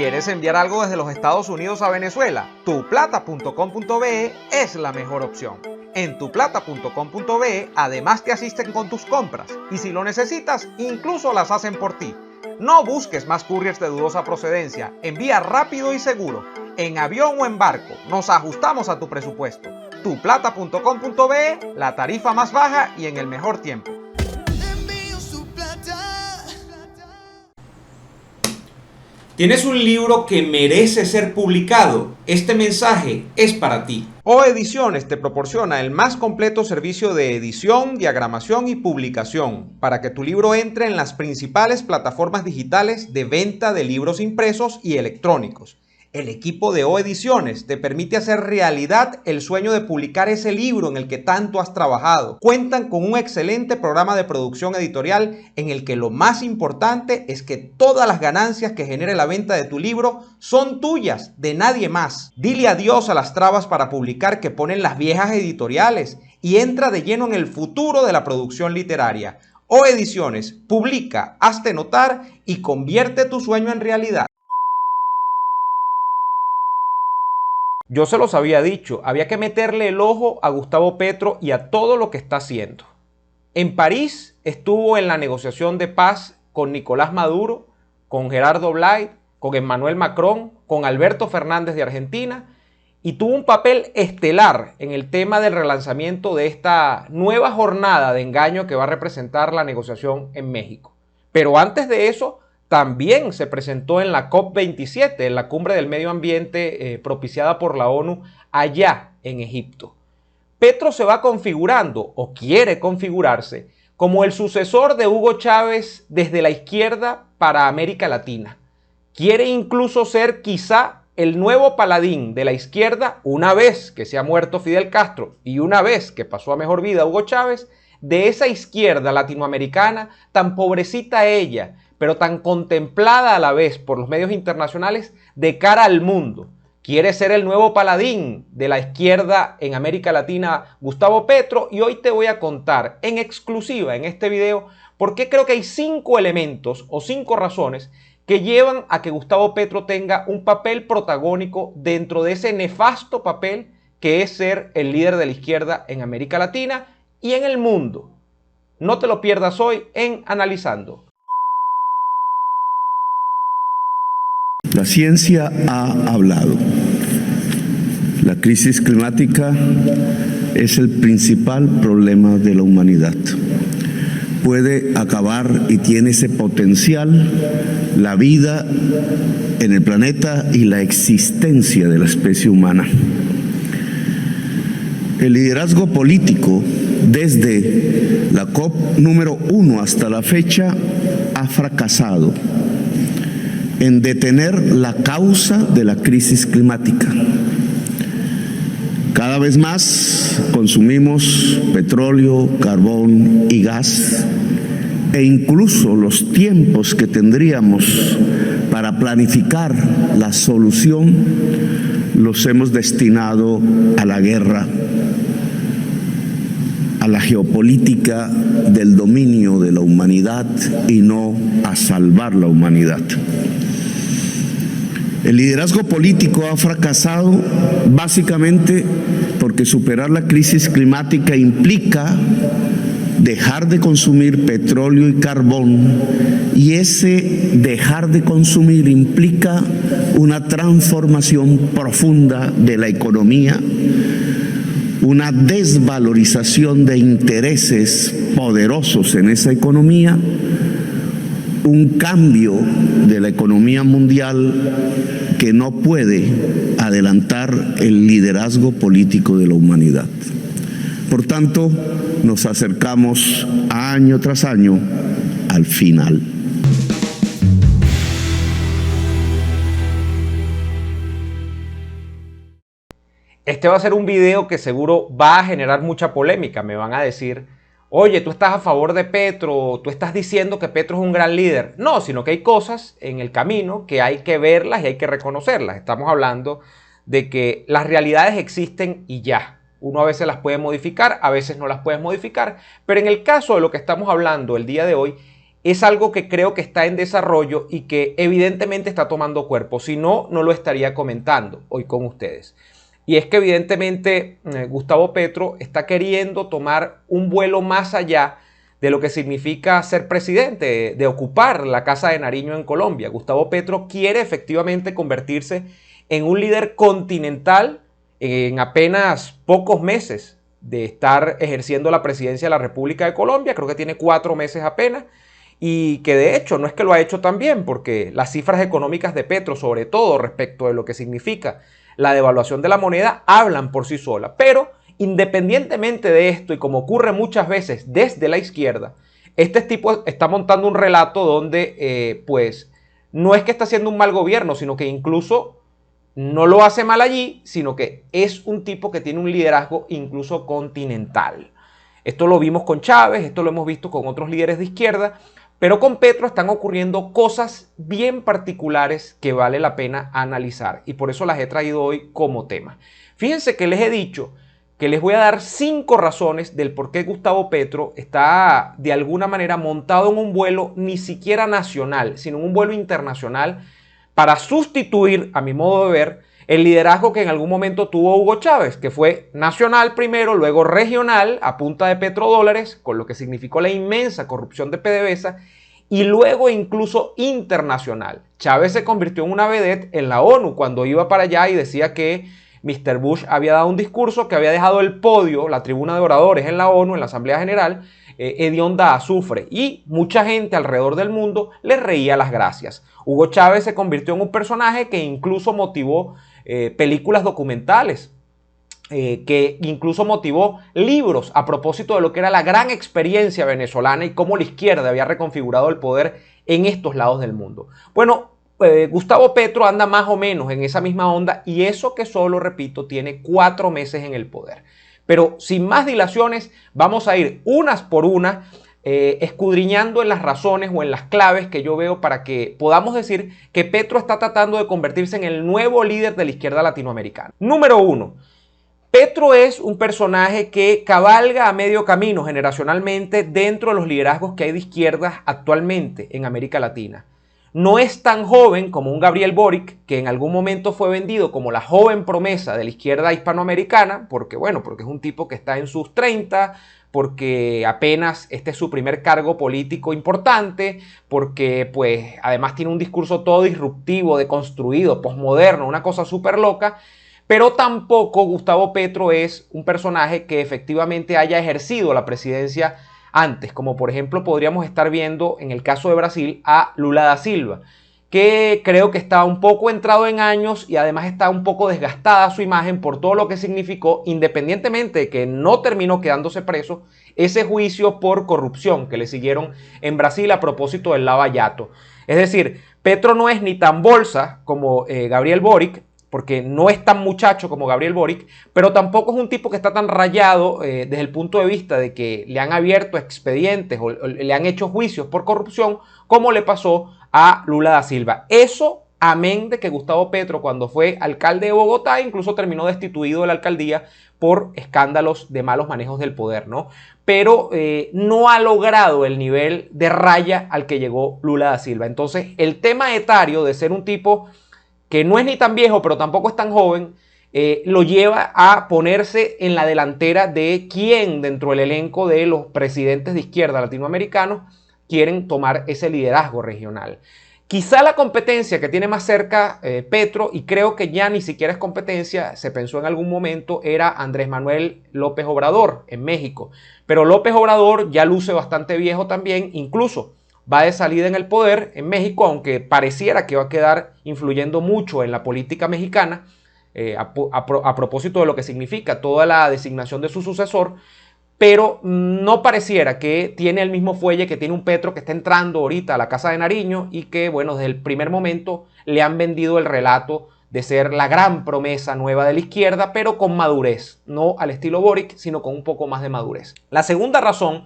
¿Quieres enviar algo desde los Estados Unidos a Venezuela? Tuplata.com.be es la mejor opción. En tuplata.com.be además te asisten con tus compras y si lo necesitas, incluso las hacen por ti. No busques más couriers de dudosa procedencia, envía rápido y seguro, en avión o en barco, nos ajustamos a tu presupuesto. Tuplata.com.be, la tarifa más baja y en el mejor tiempo. ¿Tienes un libro que merece ser publicado? Este mensaje es para ti. O Ediciones te proporciona el más completo servicio de edición, diagramación y publicación para que tu libro entre en las principales plataformas digitales de venta de libros impresos y electrónicos. El equipo de O Ediciones te permite hacer realidad el sueño de publicar ese libro en el que tanto has trabajado. Cuentan con un excelente programa de producción editorial en el que lo más importante es que todas las ganancias que genere la venta de tu libro son tuyas, de nadie más. Dile adiós a las trabas para publicar que ponen las viejas editoriales y entra de lleno en el futuro de la producción literaria. O Ediciones, publica, hazte notar y convierte tu sueño en realidad. Yo se los había dicho, había que meterle el ojo a Gustavo Petro y a todo lo que está haciendo. En París estuvo en la negociación de paz con Nicolás Maduro, con Gerardo Blay, con Emmanuel Macron, con Alberto Fernández de Argentina y tuvo un papel estelar en el tema del relanzamiento de esta nueva jornada de engaño que va a representar la negociación en México. Pero antes de eso, también se presentó en la COP27, en la cumbre del medio ambiente propiciada por la ONU allá en Egipto. Petro se va configurando o quiere configurarse como el sucesor de Hugo Chávez desde la izquierda para América Latina. Quiere incluso ser quizá el nuevo paladín de la izquierda una vez que se ha muerto Fidel Castro y una vez que pasó a mejor vida Hugo Chávez, de esa izquierda latinoamericana tan pobrecita ella, pero tan contemplada a la vez por los medios internacionales de cara al mundo. Quiere ser el nuevo paladín de la izquierda en América Latina, Gustavo Petro, y hoy te voy a contar en exclusiva en este video por qué creo que hay 5 elementos o 5 razones que llevan a que Gustavo Petro tenga un papel protagónico dentro de ese nefasto papel que es ser el líder de la izquierda en América Latina y en el mundo. No te lo pierdas hoy en Analizando. La ciencia ha hablado. La crisis climática es el principal problema de la humanidad. Puede acabar y tiene ese potencial la vida en el planeta y la existencia de la especie humana. El liderazgo político desde la COP número 1 hasta la fecha ha fracasado en detener la causa de la crisis climática. Cada vez más consumimos petróleo, carbón y gas, e incluso los tiempos que tendríamos para planificar la solución los hemos destinado a la guerra, a la geopolítica del dominio de la humanidad y no a salvar la humanidad. El liderazgo político ha fracasado básicamente porque superar la crisis climática implica dejar de consumir petróleo y carbón, y ese dejar de consumir implica una transformación profunda de la economía, una desvalorización de intereses poderosos en esa economía, un cambio de la economía mundial que no puede adelantar el liderazgo político de la humanidad. Por tanto, nos acercamos año tras año al final. Este va a ser un video que seguro va a generar mucha polémica. Me van a decir, oye, tú estás a favor de Petro, tú estás diciendo que Petro es un gran líder. No, sino que hay cosas en el camino que hay que verlas y hay que reconocerlas. Estamos hablando de que las realidades existen y ya. Uno a veces las puede modificar, a veces no las puedes modificar. Pero en el caso de lo que estamos hablando el día de hoy, es algo que creo que está en desarrollo y que evidentemente está tomando cuerpo. Si no, no lo estaría comentando hoy con ustedes. Y es que evidentemente Gustavo Petro está queriendo tomar un vuelo más allá de lo que significa ser presidente, de ocupar la Casa de Nariño en Colombia. Gustavo Petro quiere efectivamente convertirse en un líder continental en apenas pocos meses de estar ejerciendo la presidencia de la República de Colombia. Creo que tiene 4 meses apenas. Y que de hecho no es que lo ha hecho tan bien, porque las cifras económicas de Petro, sobre todo respecto de lo que significa la devaluación de la moneda, hablan por sí sola. Pero independientemente de esto, y como ocurre muchas veces desde la izquierda, este tipo está montando un relato donde pues no es que está haciendo un mal gobierno, sino que incluso no lo hace mal allí, sino que es un tipo que tiene un liderazgo incluso continental. Esto lo vimos con Chávez, esto lo hemos visto con otros líderes de izquierda, pero con Petro están ocurriendo cosas bien particulares que vale la pena analizar y por eso las he traído hoy como tema. Fíjense que les he dicho que les voy a dar 5 razones del por qué Gustavo Petro está de alguna manera montado en un vuelo ni siquiera nacional, sino en un vuelo internacional para sustituir, a mi modo de ver, el liderazgo que en algún momento tuvo Hugo Chávez, que fue nacional primero, luego regional, a punta de petrodólares, con lo que significó la inmensa corrupción de PDVSA, y luego incluso internacional. Chávez se convirtió en una vedette en la ONU cuando iba para allá y decía que Mr. Bush había dado un discurso que había dejado el podio, la tribuna de oradores en la ONU, en la Asamblea General, hedionda a azufre, y mucha gente alrededor del mundo le reía las gracias. Hugo Chávez se convirtió en un personaje que incluso motivó películas documentales, que incluso motivó libros a propósito de lo que era la gran experiencia venezolana y cómo la izquierda había reconfigurado el poder en estos lados del mundo. Bueno, Gustavo Petro anda más o menos en esa misma onda y eso que solo, repito, tiene 4 meses en el poder. Pero sin más dilaciones, vamos a ir unas por unas escudriñando en las razones o en las claves que yo veo para que podamos decir que Petro está tratando de convertirse en el nuevo líder de la izquierda latinoamericana. Número 1. Petro es un personaje que cabalga a medio camino generacionalmente dentro de los liderazgos que hay de izquierdas actualmente en América Latina. No es tan joven como un Gabriel Boric, que en algún momento fue vendido como la joven promesa de la izquierda hispanoamericana, porque es un tipo que está en sus 30, porque apenas este es su primer cargo político importante, porque pues además tiene un discurso todo disruptivo, deconstruido, posmoderno, una cosa súper loca. Pero tampoco Gustavo Petro es un personaje que efectivamente haya ejercido la presidencia antes, como por ejemplo podríamos estar viendo en el caso de Brasil a Lula da Silva, que creo que está un poco entrado en años y además está un poco desgastada su imagen por todo lo que significó, independientemente de que no terminó quedándose preso, ese juicio por corrupción que le siguieron en Brasil a propósito del Lava Jato. Es decir, Petro no es ni tan bolsa como Gabriel Boric, porque no es tan muchacho como Gabriel Boric, pero tampoco es un tipo que está tan rayado desde el punto de vista de que le han abierto expedientes o le han hecho juicios por corrupción, como le pasó a Lula da Silva. Eso, amén de que Gustavo Petro, cuando fue alcalde de Bogotá, incluso terminó destituido de la alcaldía por escándalos de malos manejos del poder, ¿no? Pero no ha logrado el nivel de raya al que llegó Lula da Silva. Entonces, el tema etario de ser un tipo que no es ni tan viejo, pero tampoco es tan joven, lo lleva a ponerse en la delantera de quién dentro del elenco de los presidentes de izquierda latinoamericanos quieren tomar ese liderazgo regional. Quizá la competencia que tiene más cerca Petro, y creo que ya ni siquiera es competencia, se pensó en algún momento, era Andrés Manuel López Obrador en México. Pero López Obrador ya luce bastante viejo también, incluso va de salida en el poder en México, aunque pareciera que va a quedar influyendo mucho en la política mexicana, a propósito de lo que significa toda la designación de su sucesor, pero no pareciera que tiene el mismo fuelle que tiene un Petro que está entrando ahorita a la Casa de Nariño y que, bueno, desde el primer momento le han vendido el relato de ser la gran promesa nueva de la izquierda, pero con madurez, no al estilo Boric, sino con un poco más de madurez. La segunda razón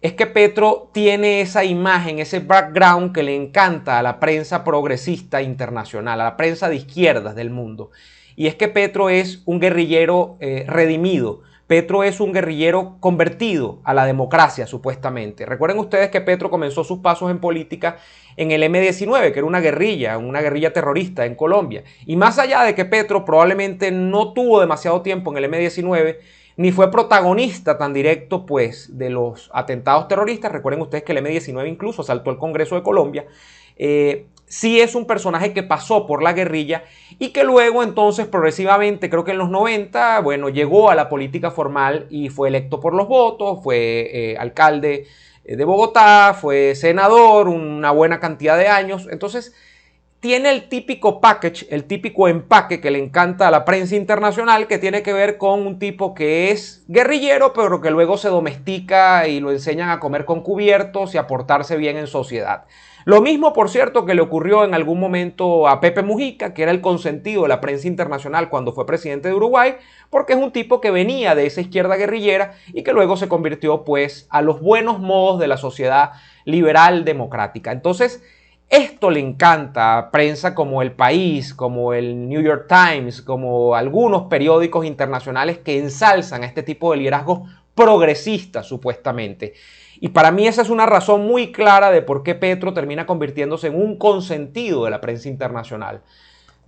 es que Petro tiene esa imagen, ese background que le encanta a la prensa progresista internacional, a la prensa de izquierdas del mundo. Y es que Petro es un guerrillero redimido. Petro es un guerrillero convertido a la democracia, supuestamente. Recuerden ustedes que Petro comenzó sus pasos en política en el M-19, que era una guerrilla terrorista en Colombia. Y más allá de que Petro probablemente no tuvo demasiado tiempo en el M-19, ni fue protagonista tan directo pues de los atentados terroristas. Recuerden ustedes que el M-19 incluso asaltó el Congreso de Colombia. Sí es un personaje que pasó por la guerrilla y que luego entonces progresivamente, creo que en los 90, bueno, llegó a la política formal y fue electo por los votos, fue alcalde de Bogotá, fue senador una buena cantidad de años. Entonces tiene el típico package, el típico empaque que le encanta a la prensa internacional, que tiene que ver con un tipo que es guerrillero, pero que luego se domestica y lo enseñan a comer con cubiertos y a portarse bien en sociedad. Lo mismo, por cierto, que le ocurrió en algún momento a Pepe Mujica, que era el consentido de la prensa internacional cuando fue presidente de Uruguay, porque es un tipo que venía de esa izquierda guerrillera y que luego se convirtió pues a los buenos modos de la sociedad liberal democrática. Entonces, esto le encanta a prensa como El País, como el New York Times, como algunos periódicos internacionales que ensalzan a este tipo de liderazgos progresistas, supuestamente. Y para mí esa es una razón muy clara de por qué Petro termina convirtiéndose en un consentido de la prensa internacional.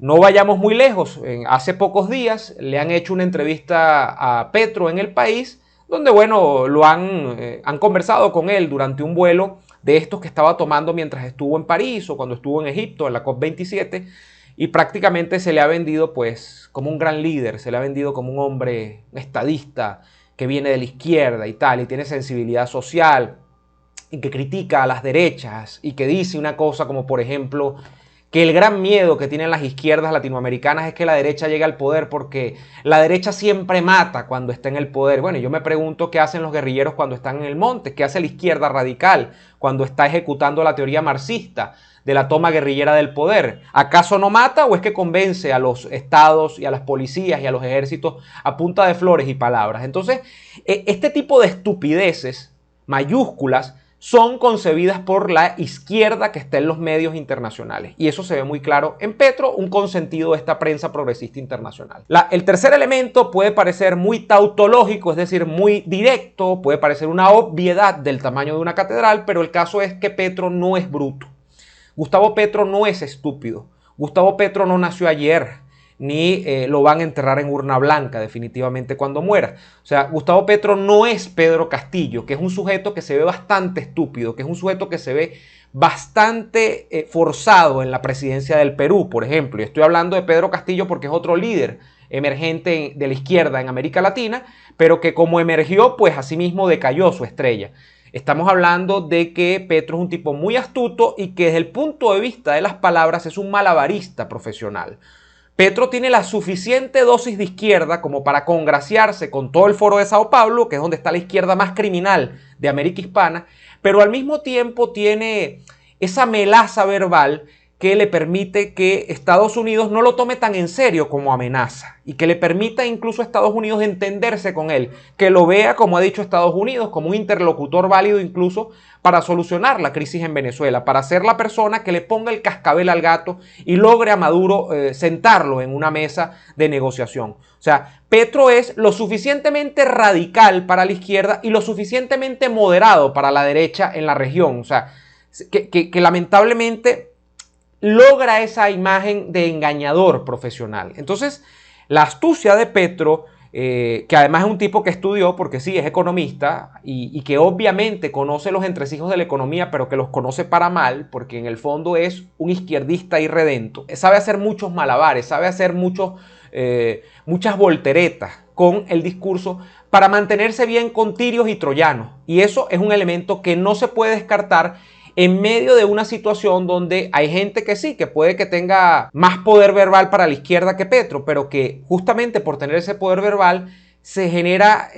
No vayamos muy lejos. Hace pocos días le han hecho una entrevista a Petro en El País, donde, bueno, han conversado con él durante un vuelo de estos que estaba tomando mientras estuvo en París o cuando estuvo en Egipto, en la COP27, y prácticamente se le ha vendido pues como un gran líder, se le ha vendido como un hombre estadista, que viene de la izquierda y tal, y tiene sensibilidad social, y que critica a las derechas, y que dice una cosa como, por ejemplo, que el gran miedo que tienen las izquierdas latinoamericanas es que la derecha llegue al poder, porque la derecha siempre mata cuando está en el poder. Bueno, yo me pregunto qué hacen los guerrilleros cuando están en el monte, qué hace la izquierda radical cuando está ejecutando la teoría marxista de la toma guerrillera del poder. ¿Acaso no mata o es que convence a los estados y a las policías y a los ejércitos a punta de flores y palabras? Entonces, este tipo de estupideces mayúsculas son concebidas por la izquierda que está en los medios internacionales. Y eso se ve muy claro en Petro, un consentido de esta prensa progresista internacional. El tercer elemento puede parecer muy tautológico, es decir, muy directo, puede parecer una obviedad del tamaño de una catedral, pero el caso es que Petro no es bruto. Gustavo Petro no es estúpido. Gustavo Petro no nació ayer, ni lo van a enterrar en urna blanca definitivamente cuando muera. O sea, Gustavo Petro no es Pedro Castillo, que es un sujeto que se ve bastante estúpido, que es un sujeto que se ve bastante forzado en la presidencia del Perú, por ejemplo. Y estoy hablando de Pedro Castillo porque es otro líder emergente de la izquierda en América Latina, pero que como emergió, pues asimismo decayó su estrella. Estamos hablando de que Petro es un tipo muy astuto y que desde el punto de vista de las palabras es un malabarista profesional. Petro tiene la suficiente dosis de izquierda como para congraciarse con todo el foro de Sao Paulo, que es donde está la izquierda más criminal de América Hispana, pero al mismo tiempo tiene esa melaza verbal que le permite que Estados Unidos no lo tome tan en serio como amenaza y que le permita incluso a Estados Unidos entenderse con él, que lo vea, como ha dicho Estados Unidos, como un interlocutor válido incluso para solucionar la crisis en Venezuela, para ser la persona que le ponga el cascabel al gato y logre a Maduro sentarlo en una mesa de negociación. O sea, Petro es lo suficientemente radical para la izquierda y lo suficientemente moderado para la derecha en la región. O sea, que lamentablemente logra esa imagen de engañador profesional. Entonces, la astucia de Petro, que además es un tipo que estudió, porque sí, es economista, y que obviamente conoce los entresijos de la economía, pero que los conoce para mal, porque en el fondo es un izquierdista irredento. Sabe hacer muchos malabares, sabe hacer muchas volteretas con el discurso para mantenerse bien con tirios y troyanos. Y eso es un elemento que no se puede descartar en medio de una situación donde hay gente que sí, que puede que tenga más poder verbal para la izquierda que Petro, pero que justamente por tener ese poder verbal se genera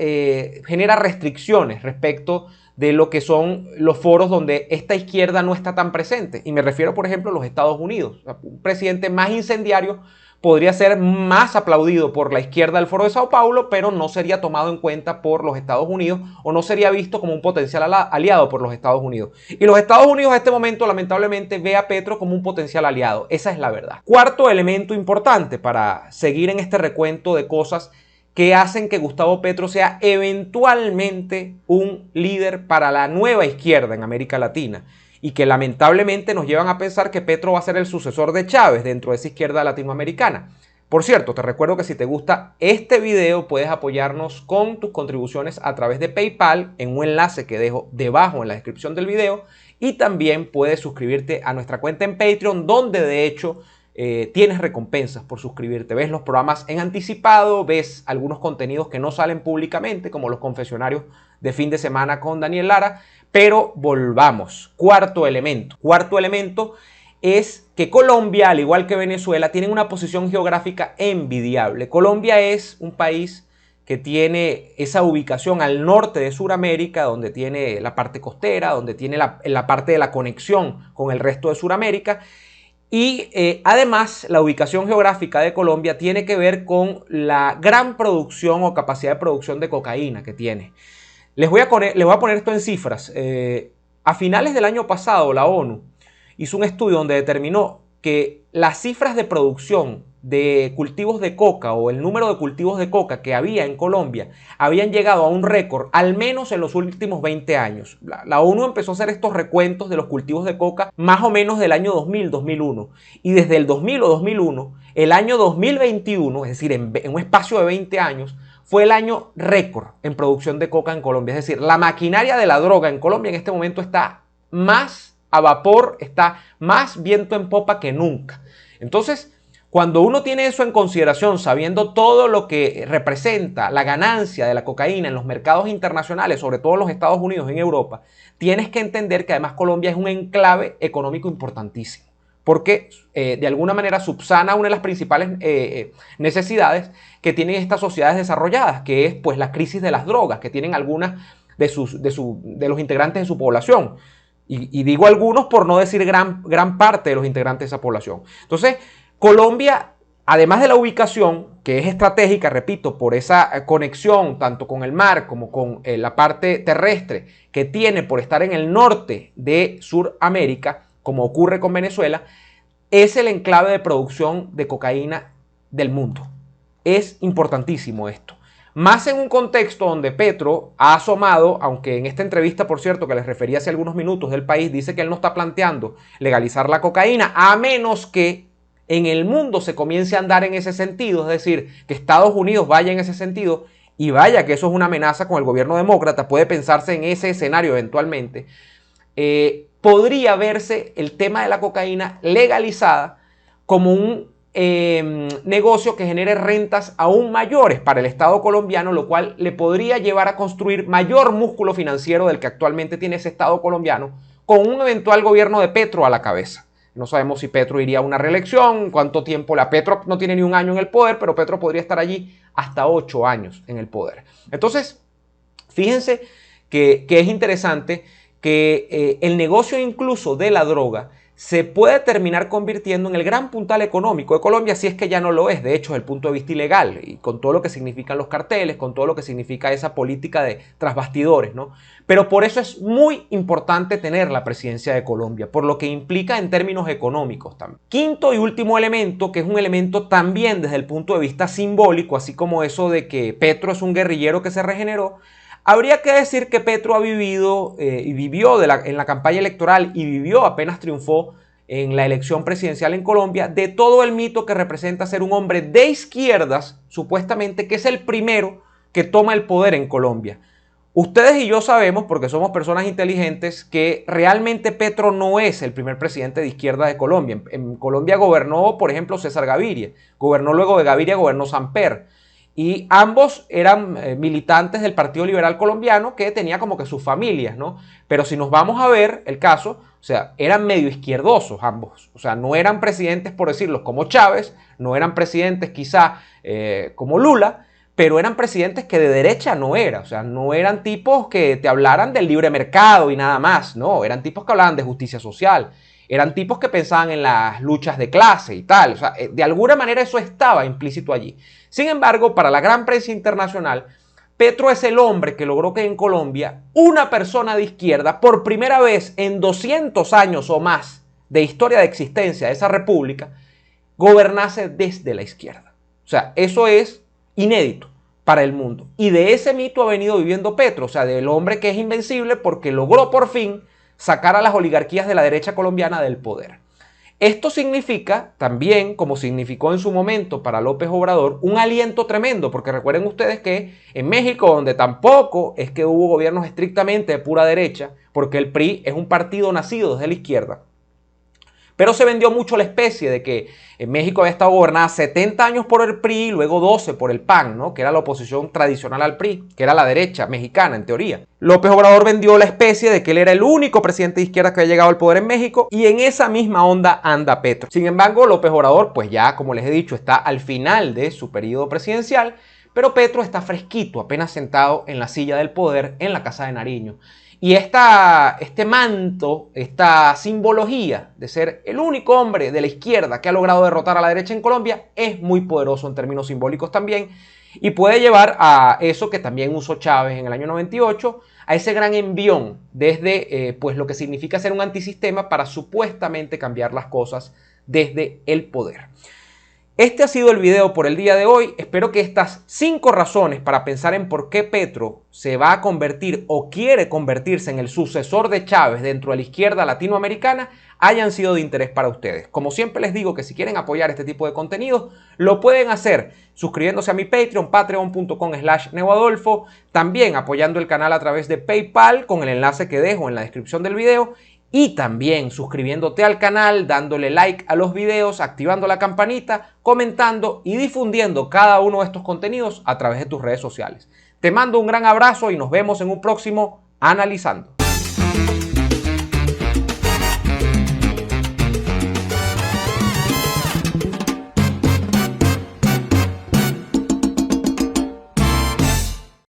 restricciones respecto de lo que son los foros donde esta izquierda no está tan presente. Y me refiero, por ejemplo, a los Estados Unidos. O sea, un presidente más incendiario podría ser más aplaudido por la izquierda del Foro de Sao Paulo, pero no sería tomado en cuenta por los Estados Unidos o no sería visto como un potencial aliado por los Estados Unidos. Y los Estados Unidos a este momento lamentablemente ve a Petro como un potencial aliado. Esa es la verdad. Cuarto elemento importante para seguir en este recuento de cosas que hacen que Gustavo Petro sea eventualmente un líder para la nueva izquierda en América Latina y que lamentablemente nos llevan a pensar que Petro va a ser el sucesor de Chávez dentro de esa izquierda latinoamericana. Por cierto, te recuerdo que si te gusta este video puedes apoyarnos con tus contribuciones a través de PayPal en un enlace que dejo debajo en la descripción del video, y también puedes suscribirte a nuestra cuenta en Patreon, donde de hecho tienes recompensas por suscribirte. Ves los programas en anticipado, ves algunos contenidos que no salen públicamente, como los confesionarios de fin de semana con Daniel Lara. Pero volvamos. Cuarto elemento. Cuarto elemento es que Colombia, al igual que Venezuela, tienen una posición geográfica envidiable. Colombia es un país que tiene esa ubicación al norte de Sudamérica, donde tiene la parte costera, donde tiene la parte de la conexión con el resto de Sudamérica. Y además la ubicación geográfica de Colombia tiene que ver con la gran producción o capacidad de producción de cocaína que tiene. Les voy a poner esto en cifras. A finales del año pasado la ONU hizo un estudio donde determinó que las cifras de producción de cultivos de coca o el número de cultivos de coca que había en Colombia habían llegado a un récord al menos en los últimos 20 años. La ONU empezó a hacer estos recuentos de los cultivos de coca más o menos del año 2000-2001 y desde el 2000 o 2001, el año 2021, es decir, en un espacio de 20 años, fue el año récord en producción de coca en Colombia. Es decir, la maquinaria de la droga en Colombia en este momento está más a vapor, está más viento en popa que nunca. Entonces, cuando uno tiene eso en consideración, sabiendo todo lo que representa la ganancia de la cocaína en los mercados internacionales, sobre todo en los Estados Unidos y en Europa, tienes que entender que además Colombia es un enclave económico importantísimo, porque de alguna manera subsana una de las principales necesidades que tienen estas sociedades desarrolladas, que es pues la crisis de las drogas que tienen algunas de los integrantes de su población. Y digo algunos por no decir gran parte de los integrantes de esa población. Entonces, Colombia, además de la ubicación, que es estratégica, repito, por esa conexión tanto con el mar como con la parte terrestre que tiene por estar en el norte de Sudamérica, como ocurre con Venezuela, es el enclave de producción de cocaína del mundo. Es importantísimo esto. Más en un contexto donde Petro ha asomado, aunque en esta entrevista, por cierto, que les refería hace algunos minutos del País, dice que él no está planteando legalizar la cocaína, a menos que en el mundo se comience a andar en ese sentido, es decir, que Estados Unidos vaya en ese sentido, y vaya que eso es una amenaza con el gobierno demócrata, puede pensarse en ese escenario eventualmente, podría verse el tema de la cocaína legalizada como un negocio que genere rentas aún mayores para el Estado colombiano, lo cual le podría llevar a construir mayor músculo financiero del que actualmente tiene ese Estado colombiano, con un eventual gobierno de Petro a la cabeza. No sabemos si Petro iría a una reelección, cuánto tiempo. Petro no tiene ni un año en el poder, pero Petro podría estar allí hasta 8 años en el poder. Entonces, fíjense que es interesante que el negocio incluso de la droga se puede terminar convirtiendo en el gran puntal económico de Colombia, si es que ya no lo es, de hecho, desde el punto de vista ilegal, y con todo lo que significan los carteles, con todo lo que significa esa política de tras bastidores, ¿no? Pero por eso es muy importante tener la presidencia de Colombia, por lo que implica en términos económicos también. Quinto y último elemento, que es un elemento también desde el punto de vista simbólico, así como eso de que Petro es un guerrillero que se regeneró, habría que decir que Petro ha vivido y vivió en la campaña electoral y vivió apenas triunfó en la elección presidencial en Colombia de todo el mito que representa ser un hombre de izquierdas, supuestamente, que es el primero que toma el poder en Colombia. Ustedes y yo sabemos, porque somos personas inteligentes, que realmente Petro no es el primer presidente de izquierda de Colombia. En Colombia gobernó, por ejemplo, César Gaviria. Gobernó luego de Gaviria, gobernó Samper. Y ambos eran militantes del Partido Liberal Colombiano, que tenía como que sus familias, ¿no? Pero si nos vamos a ver el caso, o sea, eran medio izquierdosos ambos. O sea, no eran presidentes, por decirlo, como Chávez, no eran presidentes quizá como Lula, pero eran presidentes que de derecha no era. O sea, no eran tipos que te hablaran del libre mercado y nada más, no. Eran tipos que hablaban de justicia social. Eran tipos que pensaban en las luchas de clase y tal. O sea, de alguna manera eso estaba implícito allí. Sin embargo, para la gran prensa internacional, Petro es el hombre que logró que en Colombia una persona de izquierda, por primera vez en 200 años o más de historia de existencia de esa república, gobernase desde la izquierda. O sea, eso es inédito. para el mundo. Y de ese mito ha venido viviendo Petro, o sea, del hombre que es invencible porque logró por fin sacar a las oligarquías de la derecha colombiana del poder. Esto significa también, como significó en su momento para López Obrador, un aliento tremendo, porque recuerden ustedes que en México, donde tampoco es que hubo gobiernos estrictamente de pura derecha, porque el PRI es un partido nacido desde la izquierda, pero se vendió mucho la especie de que en México había estado gobernada 70 años por el PRI y luego 12 por el PAN, ¿no? Que era la oposición tradicional al PRI, que era la derecha mexicana en teoría. López Obrador vendió la especie de que él era el único presidente de izquierda que había llegado al poder en México y en esa misma onda anda Petro. Sin embargo, López Obrador, pues ya como les he dicho, está al final de su periodo presidencial, pero Petro está fresquito, apenas sentado en la silla del poder en la Casa de Nariño. Y este manto, esta simbología de ser el único hombre de la izquierda que ha logrado derrotar a la derecha en Colombia es muy poderoso en términos simbólicos también y puede llevar a eso que también usó Chávez en el año 98, a ese gran envión desde pues lo que significa ser un antisistema para supuestamente cambiar las cosas desde el poder. Este ha sido el video por el día de hoy. Espero que estas 5 razones para pensar en por qué Petro se va a convertir o quiere convertirse en el sucesor de Chávez dentro de la izquierda latinoamericana hayan sido de interés para ustedes. Como siempre les digo que si quieren apoyar este tipo de contenido, lo pueden hacer suscribiéndose a mi Patreon, patreon.com/neoadolfo, también apoyando el canal a través de PayPal con el enlace que dejo en la descripción del video, y también suscribiéndote al canal, dándole like a los videos, activando la campanita, comentando y difundiendo cada uno de estos contenidos a través de tus redes sociales. Te mando un gran abrazo y nos vemos en un próximo Analizando.